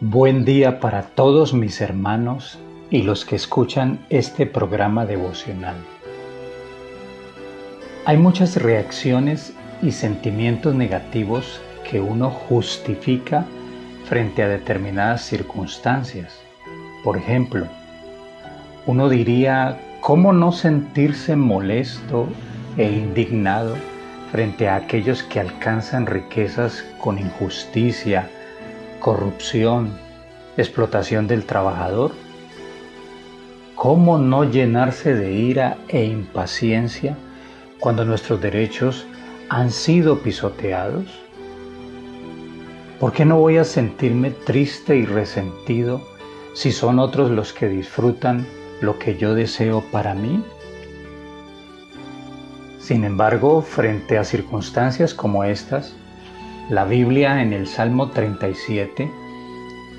Buen día para todos mis hermanos y los que escuchan este programa devocional. Hay muchas reacciones y sentimientos negativos que uno justifica frente a determinadas circunstancias. Por ejemplo, uno diría, ¿cómo no sentirse molesto e indignado frente a aquellos que alcanzan riquezas con injusticia, corrupción, explotación del trabajador? ¿Cómo no llenarse de ira e impaciencia cuando nuestros derechos han sido pisoteados? ¿Por qué no voy a sentirme triste y resentido si son otros los que disfrutan lo que yo deseo para mí? Sin embargo, frente a circunstancias como estas, la Biblia en el Salmo 37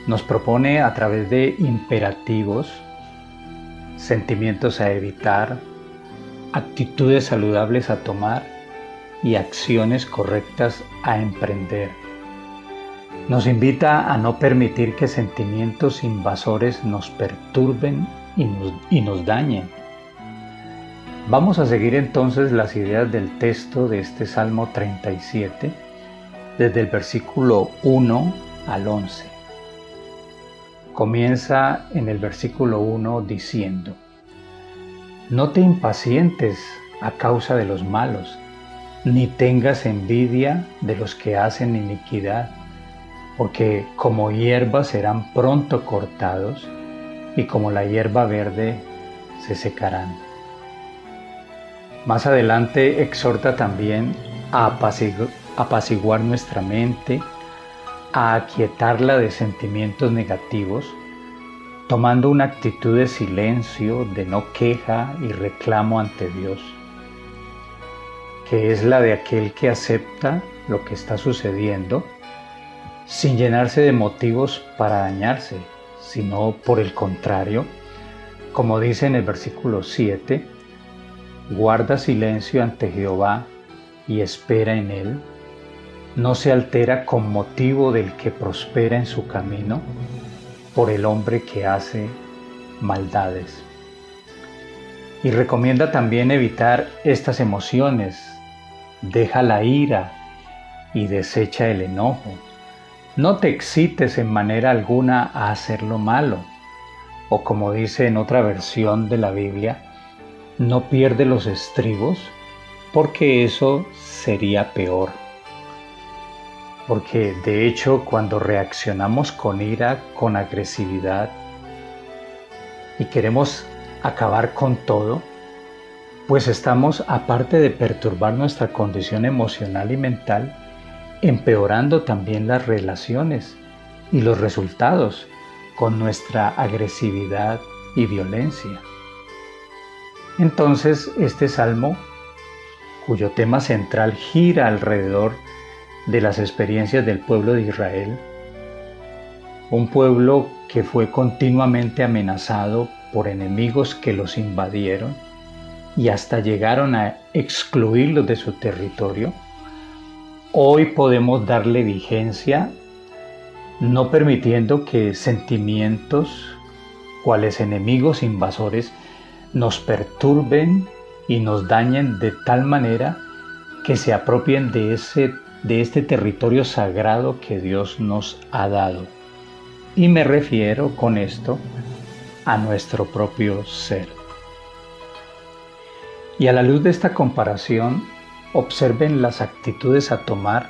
nos propone a través de imperativos, sentimientos a evitar, actitudes saludables a tomar y acciones correctas a emprender. Nos invita a no permitir que sentimientos invasores nos perturben y nos dañen. Vamos a seguir entonces las ideas del texto de este Salmo 37 desde el versículo 1 al 11. Comienza en el versículo 1 diciendo: No te impacientes a causa de los malos, ni tengas envidia de los que hacen iniquidad, porque como hierba serán pronto cortados, y como la hierba verde se secarán. Más adelante exhorta también a apaciguar nuestra mente, a aquietarla de sentimientos negativos, tomando una actitud de silencio, de no queja y reclamo ante Dios, que es la de aquel que acepta lo que está sucediendo sin llenarse de motivos para dañarse, sino por el contrario, como dice en el versículo 7, guarda silencio ante Jehová y espera en Él, no se altera con motivo del que prospera en su camino, por el hombre que hace maldades. Y recomienda también evitar estas emociones, deja la ira y desecha el enojo. No te excites en manera alguna a hacer lo malo, o como dice en otra versión de la Biblia, no pierde los estribos, porque eso sería peor. Porque de hecho cuando reaccionamos con ira, con agresividad y queremos acabar con todo, pues estamos, aparte de perturbar nuestra condición emocional y mental, empeorando también las relaciones y los resultados con nuestra agresividad y violencia. Entonces, este salmo, cuyo tema central gira alrededor de las experiencias del pueblo de Israel, un pueblo que fue continuamente amenazado por enemigos que los invadieron y hasta llegaron a excluirlos de su territorio, hoy podemos darle vigencia, no permitiendo que sentimientos, cuales enemigos invasores, nos perturben y nos dañen de tal manera que se apropien de este territorio sagrado que Dios nos ha dado. Y me refiero con esto a nuestro propio ser. Y a la luz de esta comparación, observen las actitudes a tomar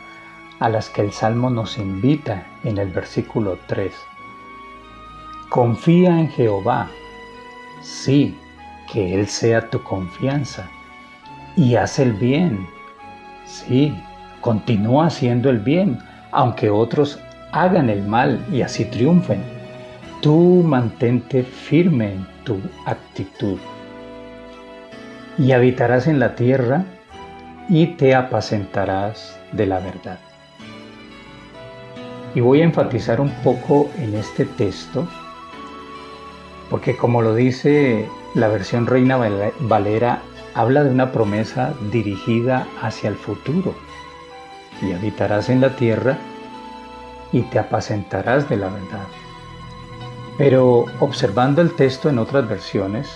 a las que el Salmo nos invita en el versículo 3. Confía en Jehová, sí, que Él sea tu confianza, y haz el bien, sí, continúa haciendo el bien, aunque otros hagan el mal y así triunfen. Tú mantente firme en tu actitud. Y habitarás en la tierra y te apacentarás de la verdad. Y voy a enfatizar un poco en este texto, porque como lo dice la versión Reina Valera, habla de una promesa dirigida hacia el futuro. Y habitarás en la tierra y te apacentarás de la verdad. Pero observando el texto en otras versiones,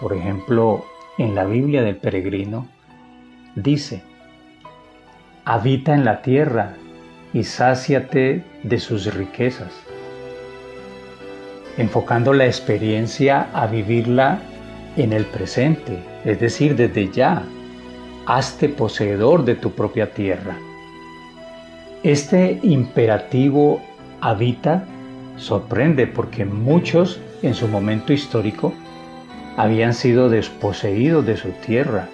por ejemplo, en la Biblia del Peregrino, dice: habita en la tierra y sáciate de sus riquezas, enfocando la experiencia a vivirla en el presente, es decir, desde ya. Hazte poseedor de tu propia tierra. Este imperativo habita sorprende porque muchos en su momento histórico habían sido desposeídos de su tierra.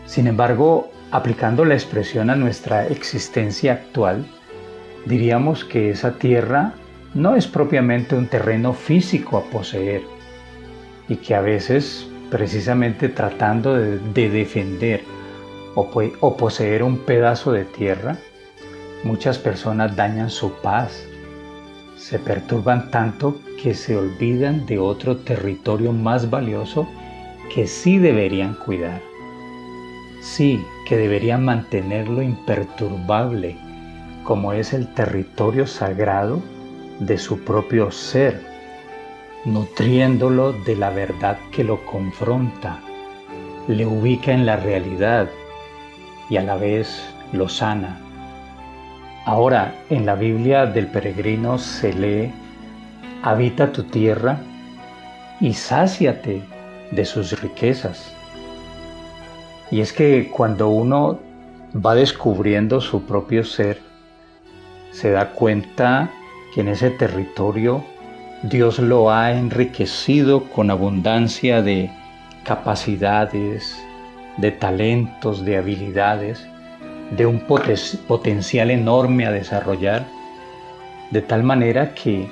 Sin embargo, aplicando la expresión a nuestra existencia actual, diríamos que esa tierra no es propiamente un terreno físico a poseer y que a veces, precisamente tratando de defender o poseer un pedazo de tierra, muchas personas dañan su paz, se perturban tanto que se olvidan de otro territorio más valioso que sí deberían cuidar, sí, que deberían mantenerlo imperturbable, como es el territorio sagrado de su propio ser, nutriéndolo de la verdad que lo confronta, le ubica en la realidad y a la vez lo sana. Ahora, en la Biblia del Peregrino se lee: habita tu tierra y sáciate de sus riquezas. Y es que cuando uno va descubriendo su propio ser, se da cuenta que en ese territorio Dios lo ha enriquecido con abundancia de capacidades, de talentos, de habilidades, de un potencial enorme a desarrollar, de tal manera que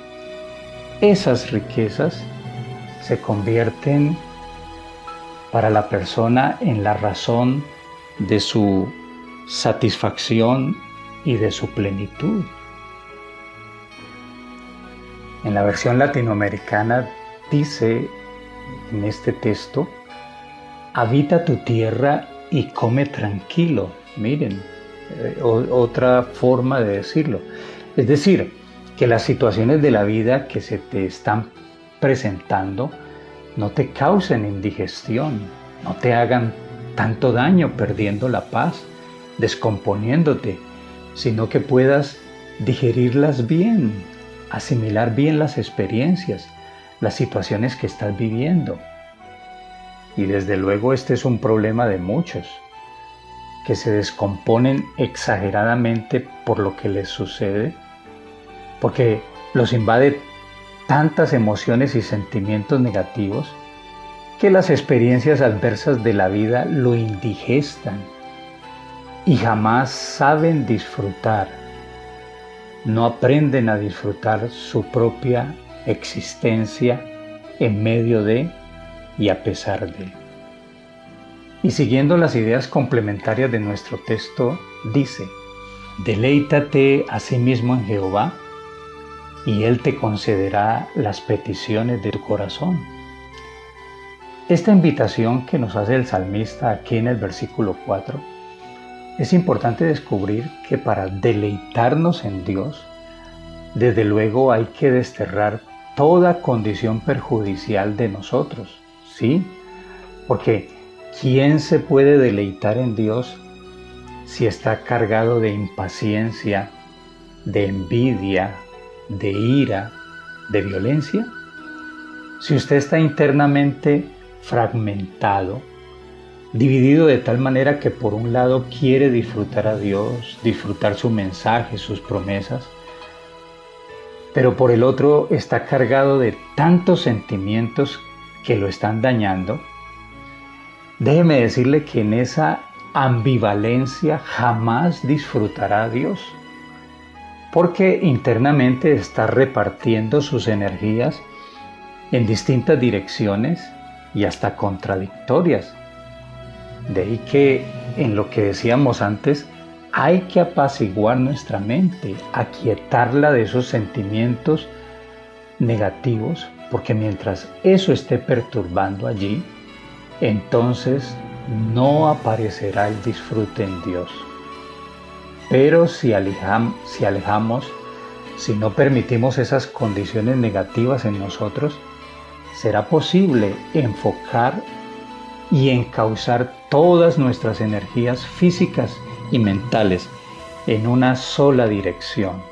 esas riquezas se convierten para la persona en la razón de su satisfacción y de su plenitud. En la versión latinoamericana dice en este texto: habita tu tierra y come tranquilo. Miren, otra forma de decirlo. Es decir, que las situaciones de la vida que se te están presentando no te causen indigestión, no te hagan tanto daño perdiendo la paz, descomponiéndote, sino que puedas digerirlas bien, asimilar bien las experiencias, las situaciones que estás viviendo. Y desde luego este es un problema de muchos, que se descomponen exageradamente por lo que les sucede, porque los invade tantas emociones y sentimientos negativos que las experiencias adversas de la vida lo indigestan y jamás saben disfrutar, no aprenden a disfrutar su propia existencia en medio de y a pesar de. Y siguiendo las ideas complementarias de nuestro texto, dice: deleítate a sí mismo en Jehová, y Él te concederá las peticiones de tu corazón. Esta invitación que nos hace el salmista aquí en el versículo 4, es importante descubrir que para deleitarnos en Dios, desde luego hay que desterrar toda condición perjudicial de nosotros, ¿sí? Porque ¿quién se puede deleitar en Dios si está cargado de impaciencia, de envidia, de ira, de violencia? Si usted está internamente fragmentado, dividido de tal manera que por un lado quiere disfrutar a Dios, disfrutar su mensaje, sus promesas, pero por el otro está cargado de tantos sentimientos que lo están dañando, déjeme decirle que en esa ambivalencia jamás disfrutará a Dios, porque internamente está repartiendo sus energías en distintas direcciones y hasta contradictorias. De ahí que en lo que decíamos antes, hay que apaciguar nuestra mente, aquietarla de esos sentimientos negativos, porque mientras eso esté perturbando allí, entonces no aparecerá el disfrute en Dios. Pero si alejamos Si no permitimos esas condiciones negativas en nosotros, será posible enfocar y encauzar todas nuestras energías físicas y mentales en una sola dirección: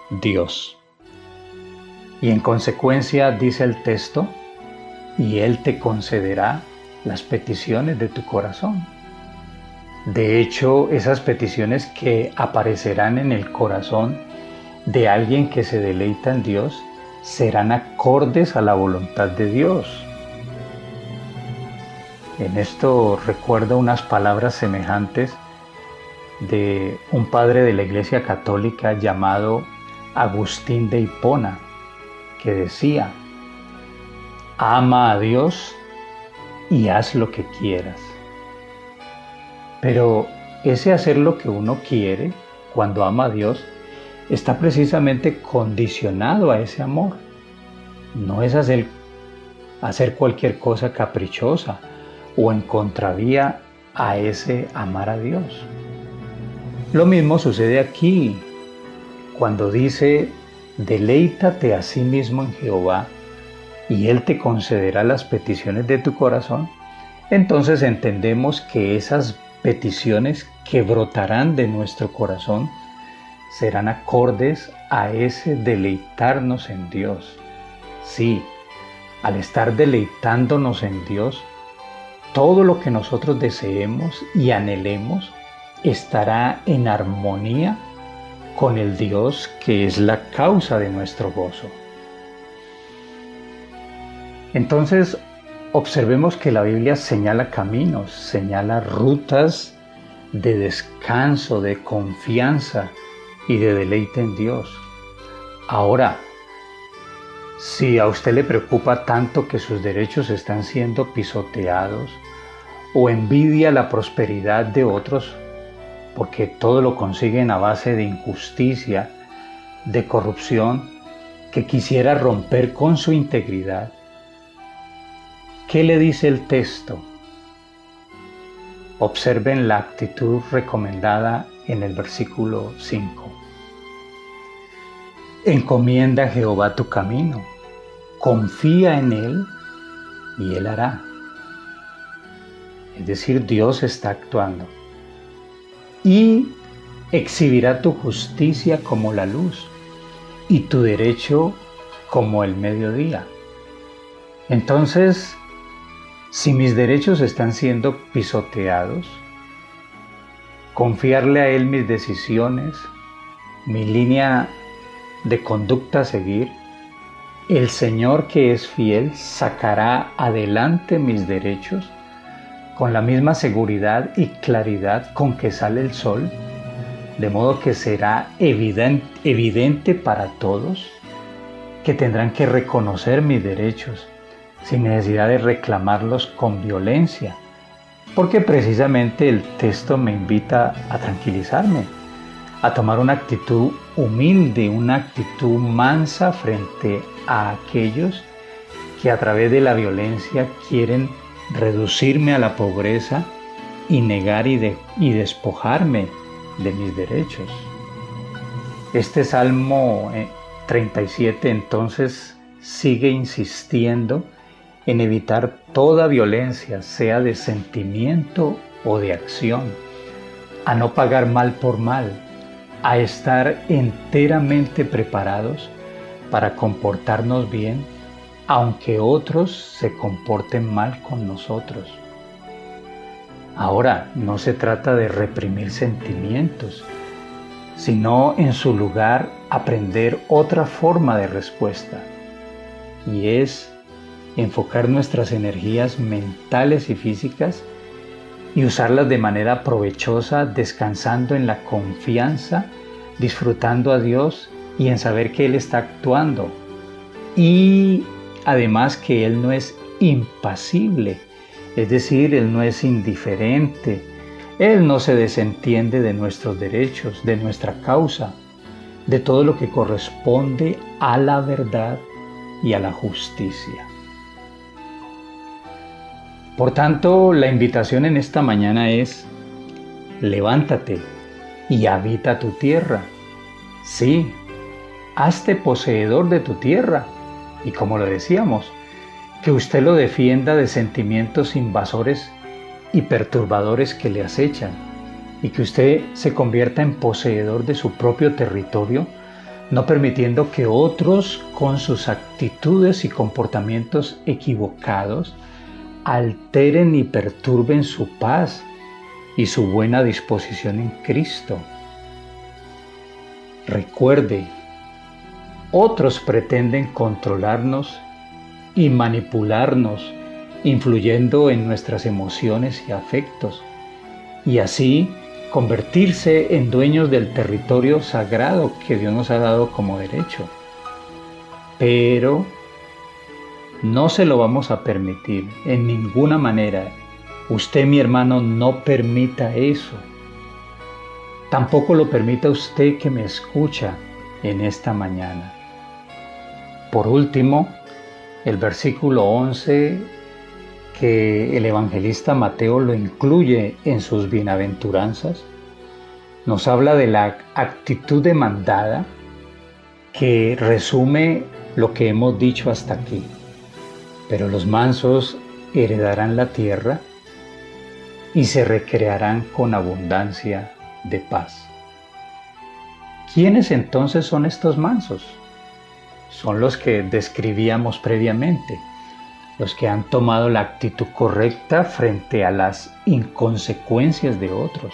Dios. Y en consecuencia, dice el texto, y Él te concederá las peticiones de tu corazón. De hecho, esas peticiones que aparecerán en el corazón de alguien que se deleita en Dios serán acordes a la voluntad de Dios. En esto recuerdo unas palabras semejantes de un padre de la Iglesia Católica llamado Agustín de Hipona, que decía: ama a Dios y haz lo que quieras. Pero ese hacer lo que uno quiere cuando ama a Dios está precisamente condicionado a ese amor. No es hacer cualquier cosa caprichosa o en contravía a ese amar a Dios. Lo mismo sucede aquí, cuando dice: deleítate a sí mismo en Jehová y Él te concederá las peticiones de tu corazón. Entonces entendemos que esas peticiones que brotarán de nuestro corazón serán acordes a ese deleitarnos en Dios. Sí, al estar deleitándonos en Dios, todo lo que nosotros deseemos y anhelemos estará en armonía con el Dios que es la causa de nuestro gozo. Entonces, observemos que la Biblia señala caminos, señala rutas de descanso, de confianza y de deleite en Dios. Ahora, si a usted le preocupa tanto que sus derechos están siendo pisoteados o envidia la prosperidad de otros, porque todo lo consiguen a base de injusticia, de corrupción, que quisiera romper con su integridad, ¿qué le dice el texto? Observen la actitud recomendada en el versículo 5. Encomienda a Jehová tu camino, confía en Él y Él hará. Es decir, Dios está actuando. Y exhibirá tu justicia como la luz y tu derecho como el mediodía. Entonces, si mis derechos están siendo pisoteados, confiarle a Él mis decisiones, mi línea de conducta a seguir, el Señor que es fiel sacará adelante mis derechos con la misma seguridad y claridad con que sale el sol, de modo que será evidente para todos que tendrán que reconocer mis derechos sin necesidad de reclamarlos con violencia, porque precisamente el texto me invita a tranquilizarme, a tomar una actitud humilde, una actitud mansa frente a aquellos que a través de la violencia quieren reducirme a la pobreza y negar y despojarme de mis derechos. Este Salmo 37 entonces sigue insistiendo en evitar toda violencia, sea de sentimiento o de acción, a no pagar mal por mal, a estar enteramente preparados para comportarnos bien, aunque otros se comporten mal con nosotros. Ahora, no se trata de reprimir sentimientos, sino en su lugar aprender otra forma de respuesta, y es enfocar nuestras energías mentales y físicas y usarlas de manera provechosa, descansando en la confianza, disfrutando a Dios y en saber que Él está actuando. Y además que Él no es impasible, es decir, Él no es indiferente, Él no se desentiende de nuestros derechos, de nuestra causa, de todo lo que corresponde a la verdad y a la justicia. Por tanto, la invitación en esta mañana es: levántate y habita tu tierra. Sí, hazte poseedor de tu tierra. Y como lo decíamos, que usted lo defienda de sentimientos invasores y perturbadores que le acechan, y que usted se convierta en poseedor de su propio territorio, no permitiendo que otros, con sus actitudes y comportamientos equivocados, alteren y perturben su paz y su buena disposición en Cristo. Recuerde, otros pretenden controlarnos y manipularnos, influyendo en nuestras emociones y afectos, y así convertirse en dueños del territorio sagrado que Dios nos ha dado como derecho. Pero no se lo vamos a permitir en ninguna manera. Usted, mi hermano, no permita eso. Tampoco lo permita usted que me escucha en esta mañana. Por último, el versículo 11, que el evangelista Mateo lo incluye en sus bienaventuranzas, nos habla de la actitud demandada que resume lo que hemos dicho hasta aquí. Pero los mansos heredarán la tierra y se recrearán con abundancia de paz. ¿Quiénes entonces son estos mansos? Son los que describíamos previamente, los que han tomado la actitud correcta frente a las inconsecuencias de otros,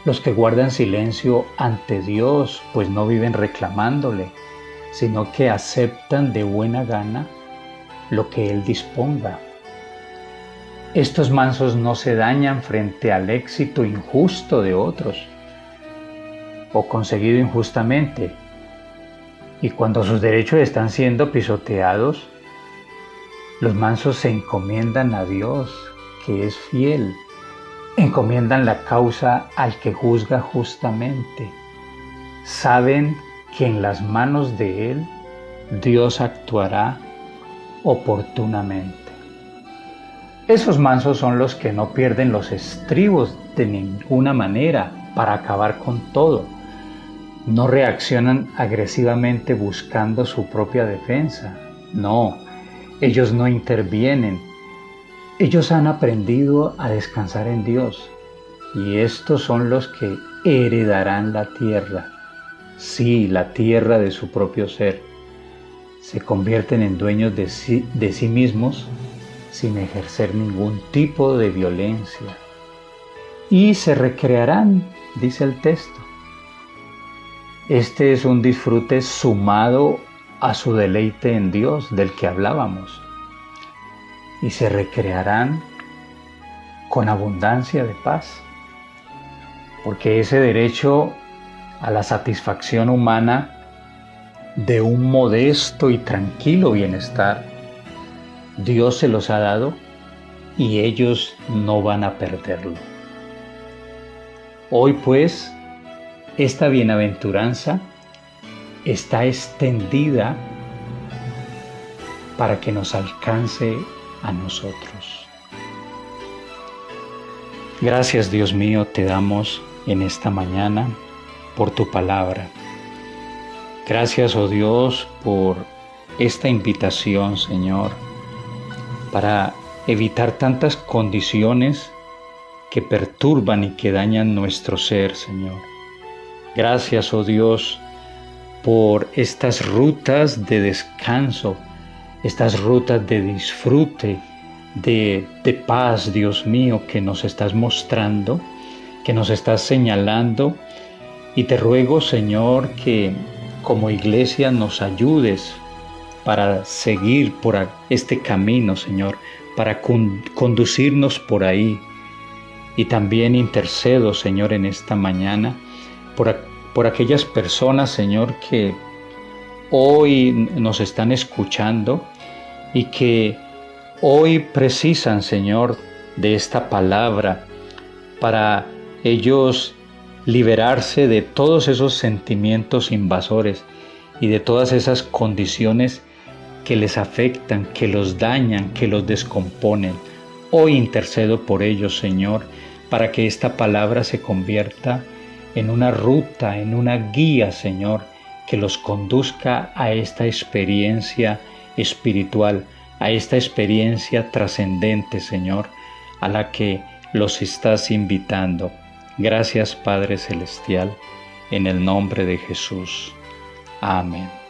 los que guardan silencio ante Dios, pues no viven reclamándole, sino que aceptan de buena gana lo que Él disponga. Estos mansos no se dañan frente al éxito injusto de otros o conseguido injustamente, y cuando sus derechos están siendo pisoteados, los mansos se encomiendan a Dios, que es fiel, encomiendan la causa al que juzga justamente. Saben que en las manos de Él Dios actuará oportunamente. Esos mansos son los que no pierden los estribos de ninguna manera para acabar con todo. No reaccionan agresivamente buscando su propia defensa. No, ellos no intervienen. Ellos han aprendido a descansar en Dios, y estos son los que heredarán la tierra. Sí, la tierra de su propio ser. Se convierten en dueños de sí mismos sin ejercer ningún tipo de violencia. Y se recrearán, dice el texto. Este es un disfrute sumado a su deleite en Dios del que hablábamos. Y se recrearán con abundancia de paz, porque ese derecho a la satisfacción humana de un modesto y tranquilo bienestar, Dios se los ha dado y ellos no van a perderlo. Hoy pues, esta bienaventuranza está extendida para que nos alcance a nosotros. Gracias, Dios mío, te damos en esta mañana por tu palabra. Gracias, oh Dios, por esta invitación, Señor, para evitar tantas condiciones que perturban y que dañan nuestro ser, Señor. Gracias, oh Dios, por estas rutas de descanso, estas rutas de disfrute, de paz, Dios mío, que nos estás mostrando, que nos estás señalando. Y te ruego, Señor, que como iglesia nos ayudes para seguir por este camino, Señor, para conducirnos por ahí. Y también intercedo, Señor, en esta mañana por aquellas personas, Señor, que hoy nos están escuchando y que hoy precisan, Señor, de esta palabra para ellos liberarse de todos esos sentimientos invasores y de todas esas condiciones que les afectan, que los dañan, que los descomponen. Hoy intercedo por ellos, Señor, para que esta palabra se convierta en una ruta, en una guía, Señor, que los conduzca a esta experiencia espiritual, a esta experiencia trascendente, Señor, a la que los estás invitando. Gracias, Padre Celestial, en el nombre de Jesús. Amén.